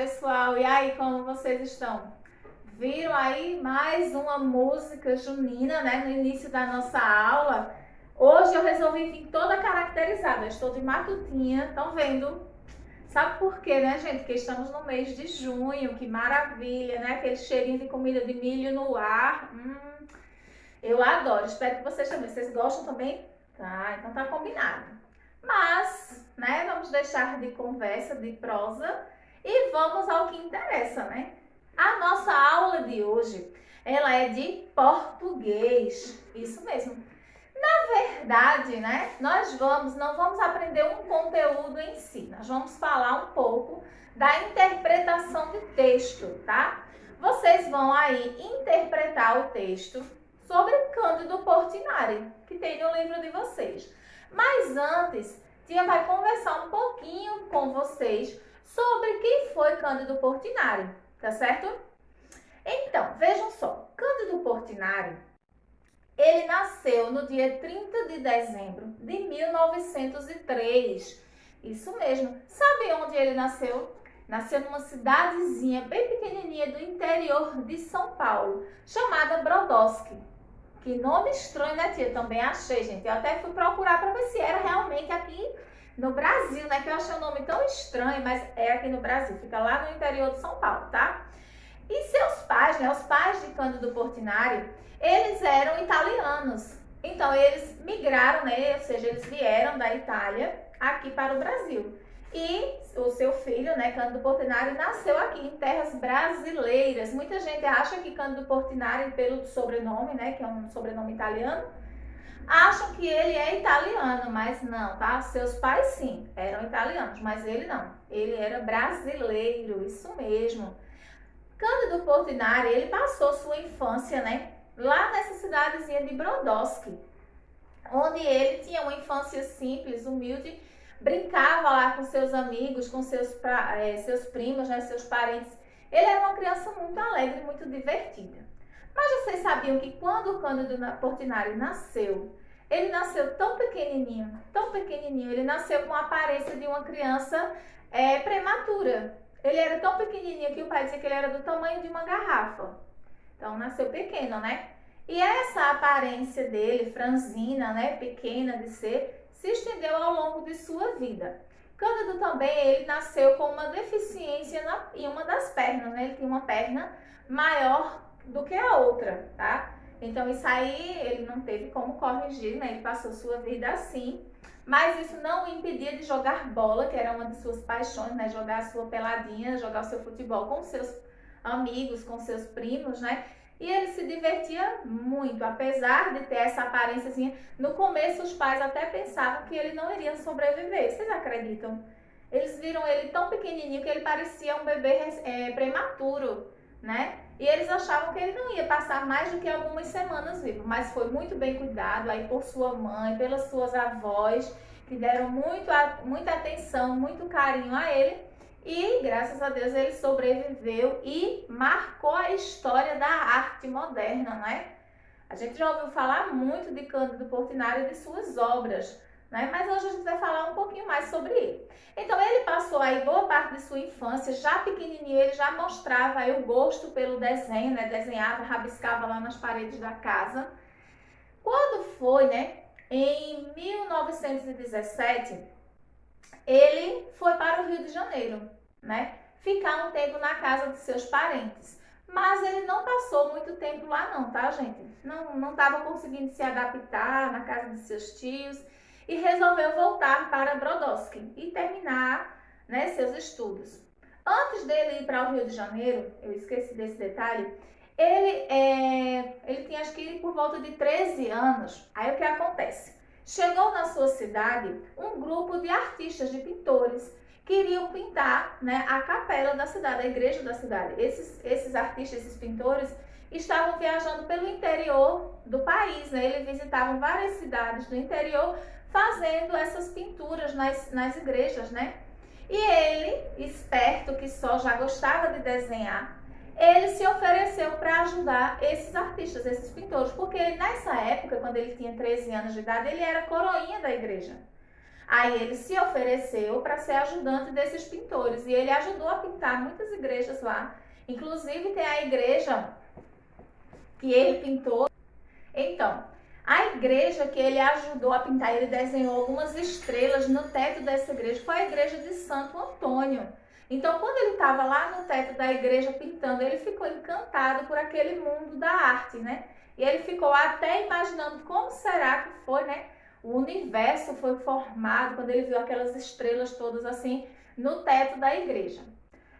pessoal, e aí, como vocês estão? Viram aí mais uma música junina, né, no início da nossa aula? Hoje eu resolvi vir toda caracterizada, eu estou de matutinha, estão vendo? Sabe por quê, né, gente? Porque estamos no mês de junho, que maravilha, né? Aquele cheirinho de comida de milho no ar. Eu adoro, espero que vocês também. Vocês gostam também? Tá, então tá combinado. Mas, né, vamos deixar de conversa, de prosa e vamos ao que interessa, né? A nossa aula de hoje, ela é de português. Isso mesmo. Na verdade, né, não vamos aprender um conteúdo em si. Nós vamos falar um pouco da interpretação de texto, tá? Vocês vão aí interpretar o texto sobre Cândido Portinari, que tem no livro de vocês. Mas antes, Tia vai conversar um pouquinho com vocês sobre quem foi Cândido Portinari, tá certo? Então, vejam só, Cândido Portinari, ele nasceu no dia 30 de dezembro de 1903. Isso mesmo. Sabe onde ele nasceu? Nasceu numa cidadezinha bem pequenininha do interior de São Paulo, chamada Brodowski. Que nome estranho, né, tia? Também achei, gente. Eu até fui procurar para ver se era realmente aqui no Brasil, né? Que eu achei um nome tão estranho, mas é aqui no Brasil. Fica lá no interior de São Paulo, tá? E seus pais, né? Os pais de Cândido Portinari, eles eram italianos. Então, eles migraram, né? Ou seja, eles vieram da Itália aqui para o Brasil. E o seu filho, né, Cândido Portinari, nasceu aqui em terras brasileiras. Muita gente acha que Cândido Portinari, pelo sobrenome, né, que é um sobrenome italiano, acham que ele é italiano, mas não, tá? Seus pais sim, eram italianos, mas ele não. Ele era brasileiro, isso mesmo. Cândido Portinari, ele passou sua infância, né, lá nessa cidadezinha de Brodowski, onde ele tinha uma infância simples, humilde, brincava lá com seus amigos, com seus primos, né, seus parentes. Ele era uma criança muito alegre, muito divertida. Mas vocês sabiam que quando o Cândido Portinari nasceu, ele nasceu tão pequenininho, ele nasceu com a aparência de uma criança prematura. Ele era tão pequenininho que o pai dizia que ele era do tamanho de uma garrafa. Então, nasceu pequeno, né? E essa aparência dele, franzina, né, pequena de ser, se estendeu ao longo de sua vida. Cândido também, ele nasceu com uma deficiência em uma das pernas, né? Ele tinha uma perna maior do que a outra, tá? Então, isso aí ele não teve como corrigir, né? Ele passou sua vida assim. Mas isso não o impedia de jogar bola, que era uma de suas paixões, né? Jogar a sua peladinha, jogar o seu futebol com seus amigos, com seus primos, né? E ele se divertia muito, apesar de ter essa aparênciazinha. No começo, os pais até pensavam que ele não iria sobreviver. Vocês acreditam? Eles viram ele tão pequenininho que ele parecia um bebê prematuro, né? E eles achavam que ele não ia passar mais do que algumas semanas vivo, mas foi muito bem cuidado aí por sua mãe, pelas suas avós, que deram muita atenção, muito carinho a ele. E, graças a Deus, ele sobreviveu e marcou a história da arte moderna, né? A gente já ouviu falar muito de Cândido Portinari e de suas obras, né? Mas hoje a gente vai falar um pouquinho mais sobre ele. Então, ele passou aí boa parte de sua infância, já pequenininho, ele já mostrava aí o gosto pelo desenho, né? Desenhava, rabiscava lá nas paredes da casa. Quando foi, né? Em 1917... ele foi para o Rio de Janeiro, né? Ficar um tempo na casa de seus parentes. Mas ele não passou muito tempo lá não, tá, gente? Não estava conseguindo se adaptar na casa de seus tios e resolveu voltar para Brodowski e terminar, né, seus estudos. Antes dele ir para o Rio de Janeiro, eu esqueci desse detalhe, ele tinha acho que por volta de 13 anos. Aí o que acontece? Chegou na sua cidade um grupo de artistas, de pintores, que iriam pintar, né, a capela da cidade, a igreja da cidade. Esses artistas, esses pintores, estavam viajando pelo interior do país, né? Eles visitavam várias cidades do interior, fazendo essas pinturas nas igrejas, né? E ele, esperto, que só já gostava de desenhar, ele se ofereceu para ajudar esses artistas, esses pintores, porque nessa época, quando ele tinha 13 anos de idade, ele era coroinha da igreja. Aí ele se ofereceu para ser ajudante desses pintores e ele ajudou a pintar muitas igrejas lá. Inclusive tem a igreja que ele pintou. Então, a igreja que ele ajudou a pintar, ele desenhou algumas estrelas no teto dessa igreja, foi a igreja de Santo Antônio. Então, quando ele estava lá no teto da igreja pintando, ele ficou encantado por aquele mundo da arte, né? E ele ficou até imaginando como será que foi, né? O universo foi formado quando ele viu aquelas estrelas todas assim no teto da igreja.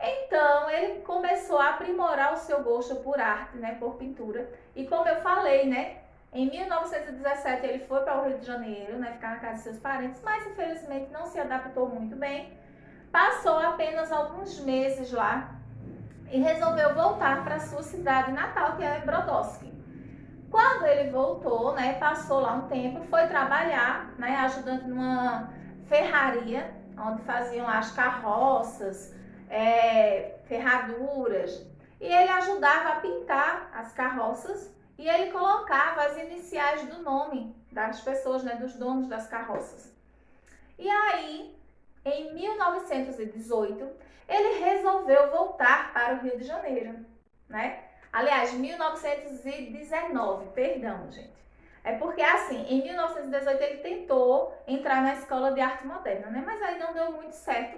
Então, ele começou a aprimorar o seu gosto por arte, né? Por pintura. E como eu falei, né? Em 1917 ele foi para o Rio de Janeiro, né, ficar na casa de seus parentes, mas infelizmente não se adaptou muito bem. Passou apenas alguns meses lá e resolveu voltar para sua cidade natal, que é Brodowski. Quando ele voltou, né, passou lá um tempo, foi trabalhar, né, ajudante numa ferraria, onde faziam lá as carroças, ferraduras, e ele ajudava a pintar as carroças. E ele colocava as iniciais do nome das pessoas, né, dos donos das carroças. E aí, em 1918, ele resolveu voltar para o Rio de Janeiro, né? Aliás, 1919, perdão, gente. É porque, assim, em 1918 ele tentou entrar na Escola de Arte Moderna, né? Mas aí não deu muito certo.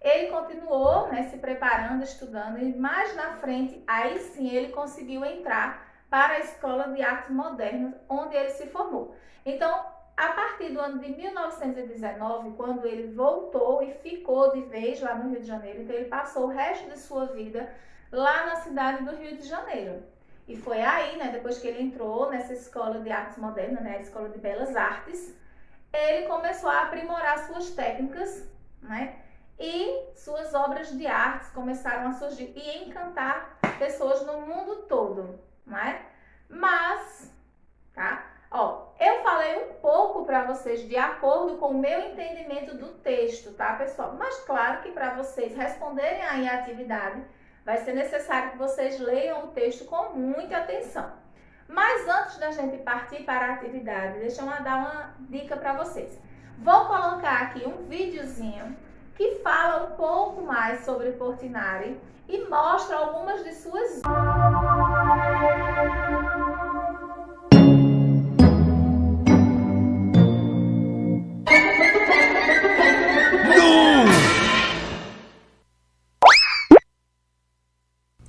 Ele continuou, né, se preparando, estudando, e mais na frente, aí sim ele conseguiu entrar para a Escola de Arte Moderna, onde ele se formou. Então, a partir do ano de 1919, quando ele voltou e ficou de vez lá no Rio de Janeiro, então ele passou o resto de sua vida lá na cidade do Rio de Janeiro. E foi aí, né, depois que ele entrou nessa Escola de Arte Moderna, né, a Escola de Belas Artes, ele começou a aprimorar suas técnicas, né, e suas obras de arte começaram a surgir e encantar pessoas no mundo todo. Não é? Mas, tá? Ó, eu falei um pouco para vocês de acordo com o meu entendimento do texto, tá, pessoal? Mas claro que para vocês responderem aí a atividade, vai ser necessário que vocês leiam o texto com muita atenção. Mas antes da gente partir para a atividade, deixa eu dar uma dica para vocês. Vou colocar aqui um videozinho que fala um pouco mais sobre Portinari e mostra algumas de suas...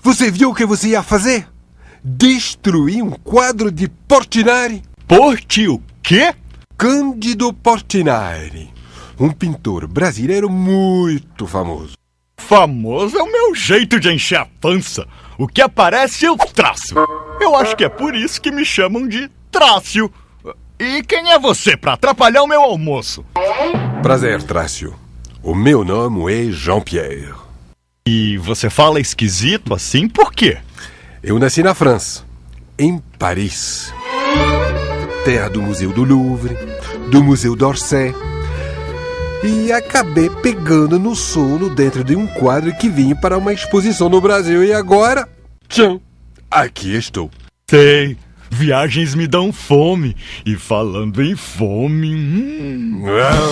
Você viu o que você ia fazer? Destruir um quadro de Portinari. O quê? Cândido Portinari, um pintor brasileiro muito famoso. Famoso é o meu jeito de encher a pança. O que aparece eu traço. Eu acho que é por isso que me chamam de Trácio. E quem é você para atrapalhar o meu almoço? Prazer, Trácio. O meu nome é Jean-Pierre. E você fala esquisito assim por quê? Eu nasci na França, em Paris. Terra do Museu do Louvre, do Museu d'Orsay. E acabei pegando no sono dentro de um quadro que vinha para uma exposição no Brasil. E agora, tcham, aqui estou. Sei, viagens me dão fome. E falando em fome...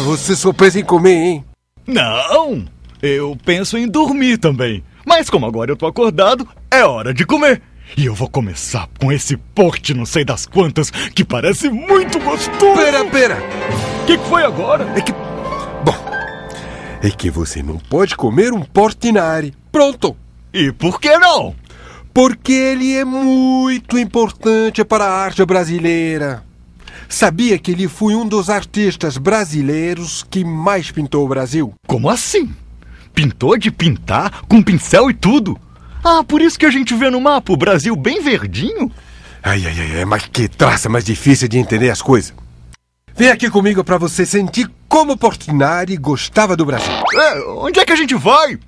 Você só pensa em comer, hein? Não, eu penso em dormir também. Mas como agora eu tô acordado, é hora de comer. E eu vou começar com esse porte não sei das quantas, que parece muito gostoso. Pera. O que foi agora? É que você não pode comer um Portinari. Pronto. E por que não? Porque ele é muito importante para a arte brasileira. Sabia que ele foi um dos artistas brasileiros que mais pintou o Brasil? Como assim? Pintou de pintar, com pincel e tudo? Ah, por isso que a gente vê no mapa o Brasil bem verdinho? Ai, mas que traça mais difícil de entender as coisas. Vem aqui comigo para você sentir como Portinari gostava do Brasil. Onde é que a gente vai?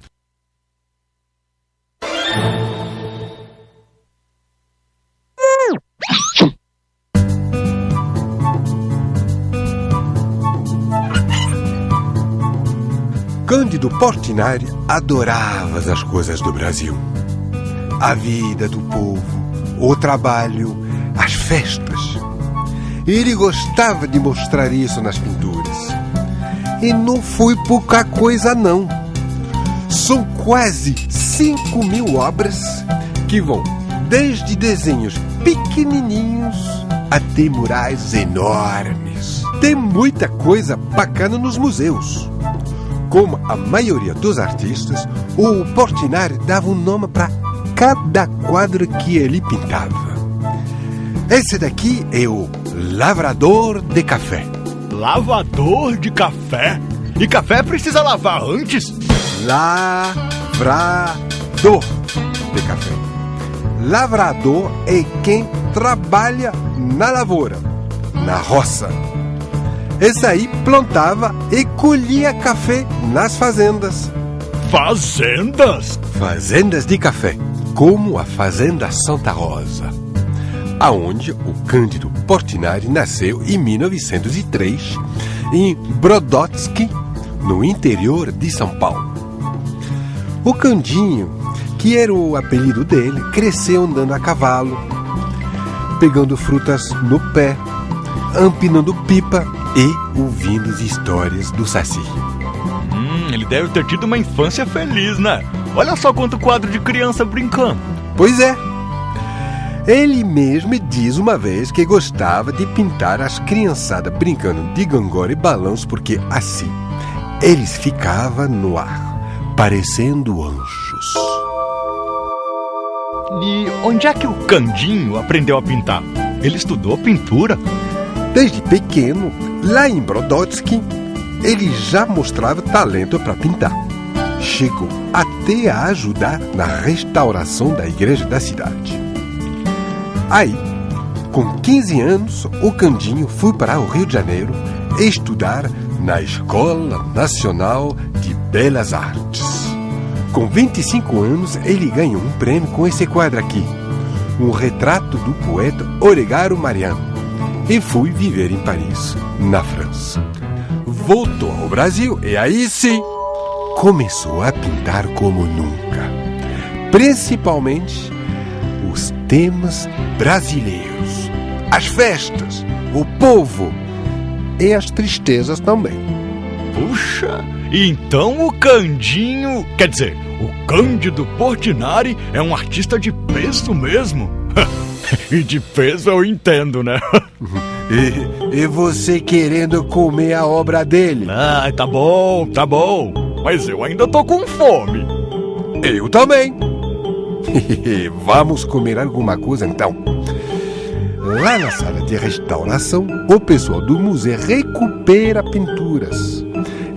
Cândido Portinari adorava as coisas do Brasil. A vida do povo, o trabalho, as festas. Ele gostava de mostrar isso nas pinturas. E não foi pouca coisa, não. São quase 5.000 obras que vão desde desenhos pequenininhos até murais enormes. Tem muita coisa bacana nos museus. Como a maioria dos artistas, o Portinari dava um nome para cada quadro que ele pintava. Esse daqui é o lavrador de café. Lavador de café? E café precisa lavar antes? Lavrador de café. Lavrador é quem trabalha na lavoura, na roça. Esse aí plantava e colhia café nas fazendas. Fazendas? Fazendas de café, como a Fazenda Santa Rosa, aonde o Cândido Portinari nasceu em 1903, em Brodowski, no interior de São Paulo. O Candinho, que era o apelido dele, cresceu andando a cavalo, pegando frutas no pé, empinando pipa e ouvindo as histórias do Saci. Ele deve ter tido uma infância feliz, né? Olha só quanto quadro de criança brincando. Pois é. Ele mesmo diz uma vez que gostava de pintar as criançadas brincando de gangorra e balanço, porque assim eles ficavam no ar, parecendo anjos. E onde é que o Candinho aprendeu a pintar? Ele estudou pintura? Desde pequeno, lá em Brodowski, ele já mostrava talento para pintar. Chegou até a ajudar na restauração da igreja da cidade. Aí, com 15 anos, o Candinho foi para o Rio de Janeiro estudar na Escola Nacional de Belas Artes. Com 25 anos, ele ganhou um prêmio com esse quadro aqui, um retrato do poeta Olegário Mariano, e foi viver em Paris, na França. Voltou ao Brasil e aí sim começou a pintar como nunca, principalmente os temas brasileiros, as festas, o povo e as tristezas também. Puxa, então o Candinho, quer dizer, o Cândido Portinari é um artista de peso mesmo. E de peso eu entendo, né? E você querendo comer a obra dele? Ah, tá bom, mas eu ainda tô com fome. Eu também. Vamos comer alguma coisa então. Lá na sala de restauração, o pessoal do museu recupera pinturas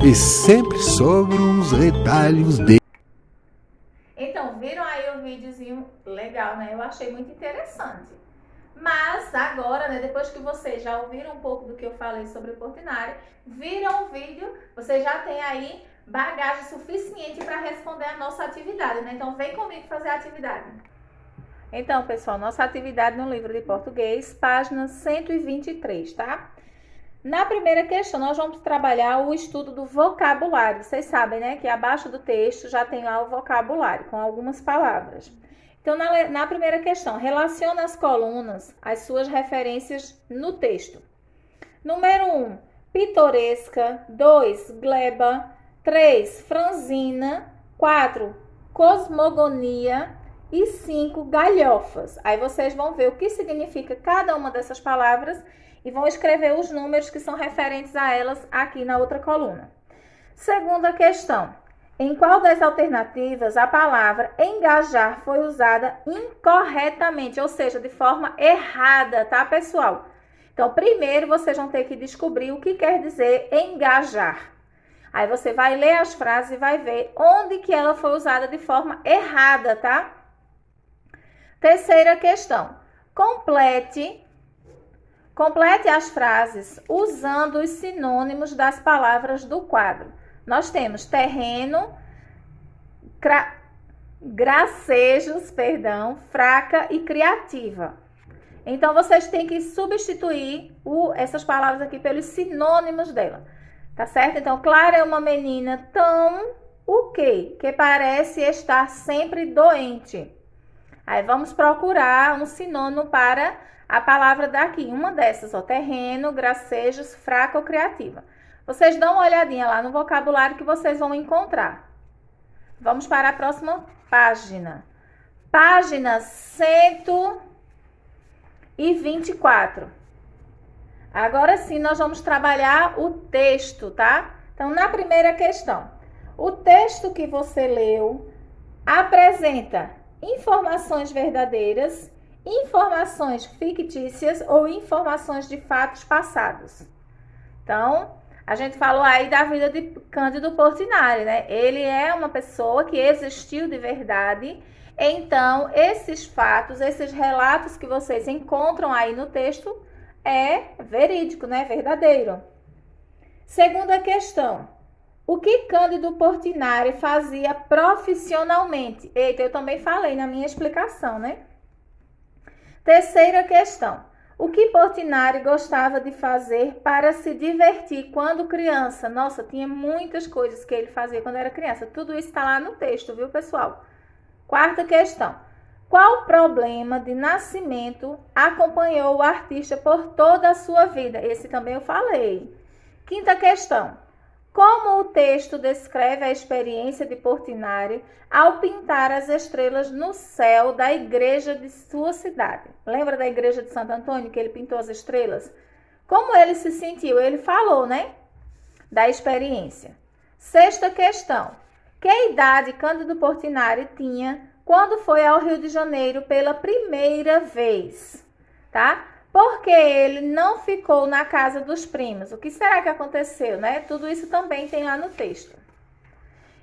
e sempre sobram uns retalhos de... Então, viram aí o videozinho legal, né? Eu achei muito interessante. Mas agora, né, depois que vocês já ouviram um pouco do que eu falei sobre o Portinari, viram o vídeo, vocês já têm aí bagagem suficiente para responder a nossa atividade, né? Então, vem comigo fazer a atividade. Então, pessoal, nossa atividade no livro de português, página 123, tá? Na primeira questão, nós vamos trabalhar o estudo do vocabulário. Vocês sabem, né, que abaixo do texto já tem lá o vocabulário, com algumas palavras. Então, na primeira questão, relaciona as colunas às suas referências no texto. Número 1, pitoresca. 2, gleba. 3, franzina. 4, cosmogonia. E 5, galhofas. Aí vocês vão ver o que significa cada uma dessas palavras e vão escrever os números que são referentes a elas aqui na outra coluna. Segunda questão. Em qual das alternativas a palavra engajar foi usada incorretamente, ou seja, de forma errada, tá, pessoal? Então, primeiro vocês vão ter que descobrir o que quer dizer engajar. Aí você vai ler as frases e vai ver onde que ela foi usada de forma errada, tá? Terceira questão. Complete as frases usando os sinônimos das palavras do quadro. Nós temos terreno, gracejos, fraca e criativa. Então, vocês têm que substituir essas palavras aqui pelos sinônimos dela. Tá certo? Então, Clara é uma menina tão o quê? Que parece estar sempre doente. Aí, vamos procurar um sinônimo para a palavra daqui. Uma dessas, ó, terreno, gracejos, fraca ou criativa. Vocês dão uma olhadinha lá no vocabulário que vocês vão encontrar. Vamos para a próxima página. Página 124. Agora sim, nós vamos trabalhar o texto, tá? Então, na primeira questão, o texto que você leu apresenta informações verdadeiras, informações fictícias ou informações de fatos passados. Então, a gente falou aí da vida de Cândido Portinari, né? Ele é uma pessoa que existiu de verdade. Então, esses fatos, esses relatos que vocês encontram aí no texto é verídico, né? Verdadeiro. Segunda questão. O que Cândido Portinari fazia profissionalmente? Eita, eu também falei na minha explicação, né? Terceira questão. O que Portinari gostava de fazer para se divertir quando criança? Nossa, tinha muitas coisas que ele fazia quando era criança. Tudo isso está lá no texto, viu, pessoal? Quarta questão. Qual problema de nascimento acompanhou o artista por toda a sua vida? Esse também eu falei. Quinta questão. Como o texto descreve a experiência de Portinari ao pintar as estrelas no céu da igreja de sua cidade? Lembra da igreja de Santo Antônio que ele pintou as estrelas? Como ele se sentiu? Ele falou, né? Da experiência. Sexta questão. Que idade Cândido Portinari tinha quando foi ao Rio de Janeiro pela primeira vez? Tá? Porque ele não ficou na casa dos primos. O que será que aconteceu, né? Tudo isso também tem lá no texto.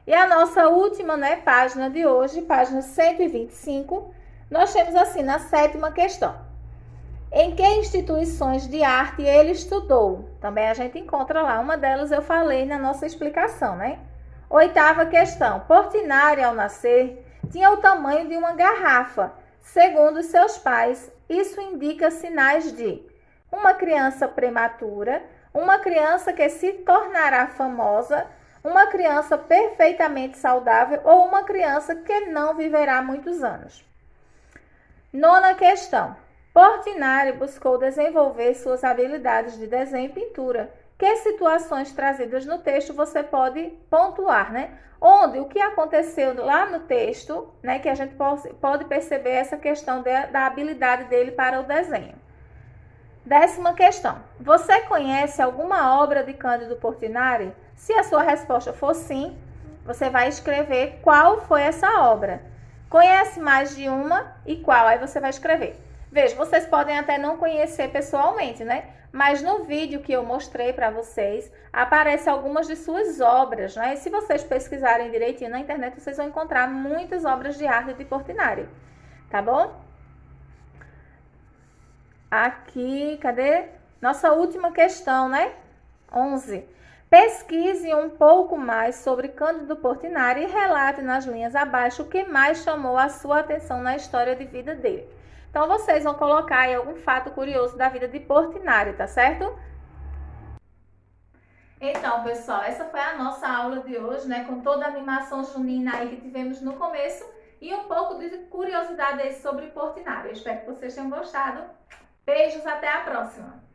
E a nossa última, né, página de hoje, página 125, nós temos assim, na sétima questão. Em que instituições de arte ele estudou? Também a gente encontra lá. Uma delas eu falei na nossa explicação, né? Oitava questão. Portinari, ao nascer, tinha o tamanho de uma garrafa. Segundo seus pais, isso indica sinais de uma criança prematura, uma criança que se tornará famosa, uma criança perfeitamente saudável ou uma criança que não viverá muitos anos. Nona questão. Portinari buscou desenvolver suas habilidades de desenho e pintura. Que situações trazidas no texto você pode pontuar, né? Onde o que aconteceu lá no texto, né, que a gente pode perceber essa questão da habilidade dele para o desenho. Décima questão. Você conhece alguma obra de Cândido Portinari? Se a sua resposta for sim, você vai escrever qual foi essa obra. Conhece mais de uma e qual? Aí você vai escrever. Veja, vocês podem até não conhecer pessoalmente, né? Mas no vídeo que eu mostrei para vocês, aparecem algumas de suas obras, né? E se vocês pesquisarem direitinho na internet, vocês vão encontrar muitas obras de arte de Portinari, tá bom? Aqui, cadê? Nossa última questão, né? 11. Pesquise um pouco mais sobre Cândido Portinari e relate nas linhas abaixo o que mais chamou a sua atenção na história de vida dele. Então, vocês vão colocar aí algum fato curioso da vida de Portinari, tá certo? Então, pessoal, essa foi a nossa aula de hoje, né? Com toda a animação junina aí que tivemos no começo e um pouco de curiosidade aí sobre Portinari. Eu espero que vocês tenham gostado. Beijos, até a próxima!